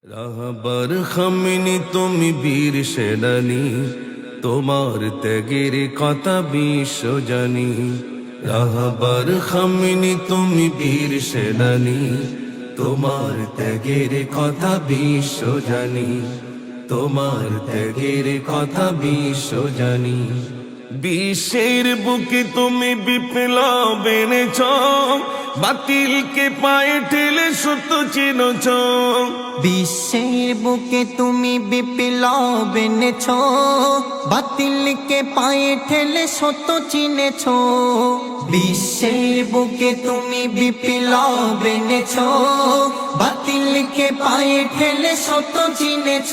রাহবার Khamenei তুমি বীর সেনানী, তোমার ত্যাগের কথা বিশ্ব জানি। রাহবার খামিনি তুমি বীর সেনানী, তোমার ত্যাগের কথা বিশ্ব জানি। তোমার ত্যাগের কথা বিশ্ব জানি। বিশ্বের বুকে তুমি বিপ্লব এনেছ, বাতিলকে পায়ে ঠেলে সত্য চিনেছ। বিশ্বের বুকে তুমি বিপ্লব এনেছ, বাতিলকে পায়ে ঠেলে সত্য চিনেছ। বিশ্বের বুকে তুমি বিপ্লব এনেছ, বাতিলকে পায়ে ঠেলে সত্য চিনেছ।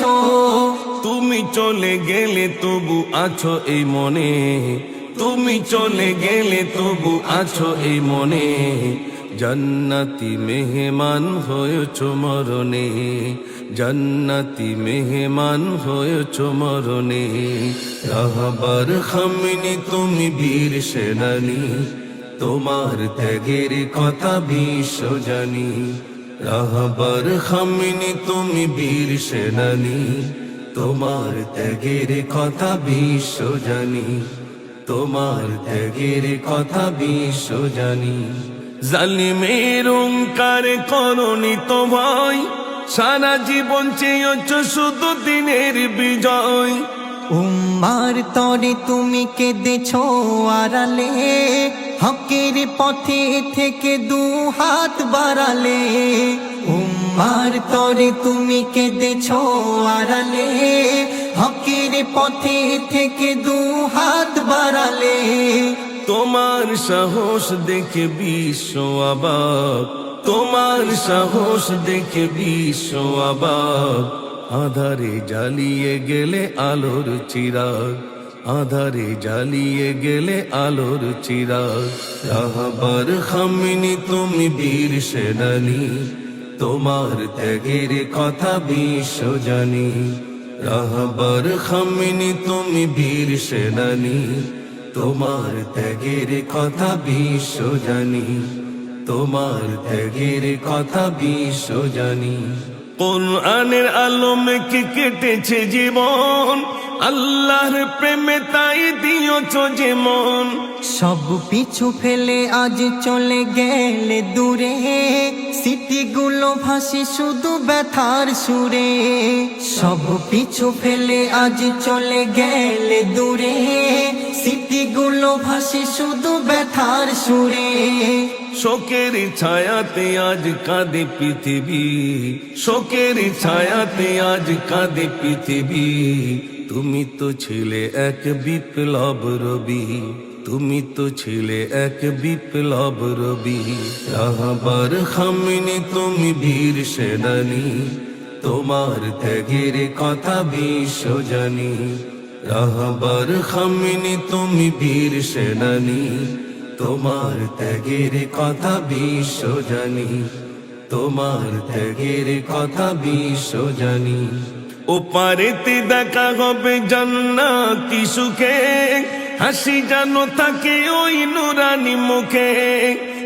তুমি চলে গেলে তবু আছো এই মনে, তুমি চলে গেলে তবু আছো এই মনে। জান্নাতি মেহমান হয়েছ মরণে, জান্নাতি মেহমান হয়েছ মরণে। রাহবার খামিনি তুমি বীর সেনানী, তোমার ত্যাগের কথা বিশ্ব জানি। রাহবার খামিনি তুমি বীর সেনানী, তোমার ত্যাগের কথা বিশ্ব জানি। তোমার ত্যাগের কথা বিশ্ব জানি। জালিমের অহংকার করনি তো ভয়, সারা জীবন চেয়েছ শুধু দিনের বিজয়। উম্মার তরে তুমি কেঁদেছ আড়ালে, হকের পথে থেকে দু হাত বাড়ালে। উম্মার তরে তুমি কেঁদেছ আড়ালে, হকের পথে থেকে দু হাত বাড়ালে। তোমার সাহস দেখে বিশ্ব অবাক, তোমার সাহস দেখে বিশ্ব অবাক। আধারে জ্বালিয়ে গেলে আলোর চিরাগ, আধারে জ্বালিয়ে গেলে আলোর চিরাগ। রাহবার খামিনি তুমি বীর সেনানী, তোমার ত্যাগের কথা বিশ্ব জানি। রাহবার খামিনি তুমি বীর সেনানী, তোমার ত্যাগের কথা বিশ্ব জানি। তোমার ত্যাগের কথা বিশ্ব জানি। কোরআনের আলোমে কি কেটেছে জীবন, আল্লাহর প্রেমে তাই দিয়েছ যেমন। সব পিছু ফেলে আজ চলে গেলে দূরে, স্মৃতিগুলো ভাসি শুধু ব্যথার সুরে। সব পিছু ফেলে আজ চলে গেলে দূরে, স্মৃতিগুলো ভাসি শুধু ব্যথার সুরে। শোকের ছায়াতে আজ কাঁদে পৃথিবী, শোকের ছায়াতে আজ কাঁদে পৃথিবী। তুমি তো ছিলে এক বিপ্লব রবি, তুমি তো ছিলে এক বিপ্লব রবি। রাহবার খামিনি তুমি বীর সেনানী, তোমার ত্যাগের কথা বিশ্ব জানি। রাহবার খামিনি তুমি বীর সেনানী, তোমার ত্যাগের কথা বিশ্ব জানি। তোমার ত্যাগের কথা বিশ্ব জানি। ওপারেতে দেখা হবে জান্নাতি সুখে, হাসি যেন থাকে ওই নুরানি মুখে।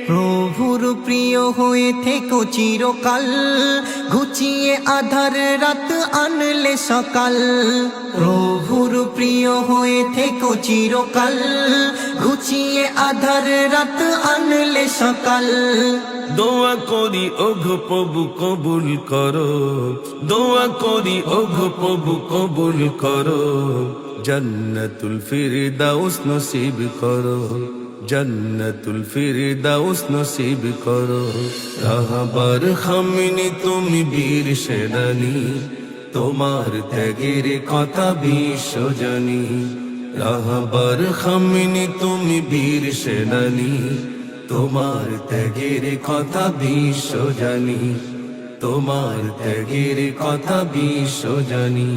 প্রভুর প্রিয় হয়ে থেকো চিরকাল, ঘুচিয়ে আধার রাত আনলে সকাল। প্রভুর প্রিয় হয়ে থেকো চিরকাল, ঘুচিয়ে আধার রাত আনলে সকাল। দোয়া করি ওগো প্রভু কবুল করো, দোয়া করি ওগো প্রভু কবুল করো। জান্নাতুল ফিরদাউস নসিব করো, জান্নাতুল ফিরদাউস নসিব করো। রাহবার খামিনি তুমি বীর সেনানী, তোমার ত্যাগের কথা বিশ্ব জানি। রাহবার খামিনি তুমি বীর সেনানী, তোমার ত্যাগের কথা বিশ্ব জানি। তোমার ত্যাগের কথা বিশ্ব জানি।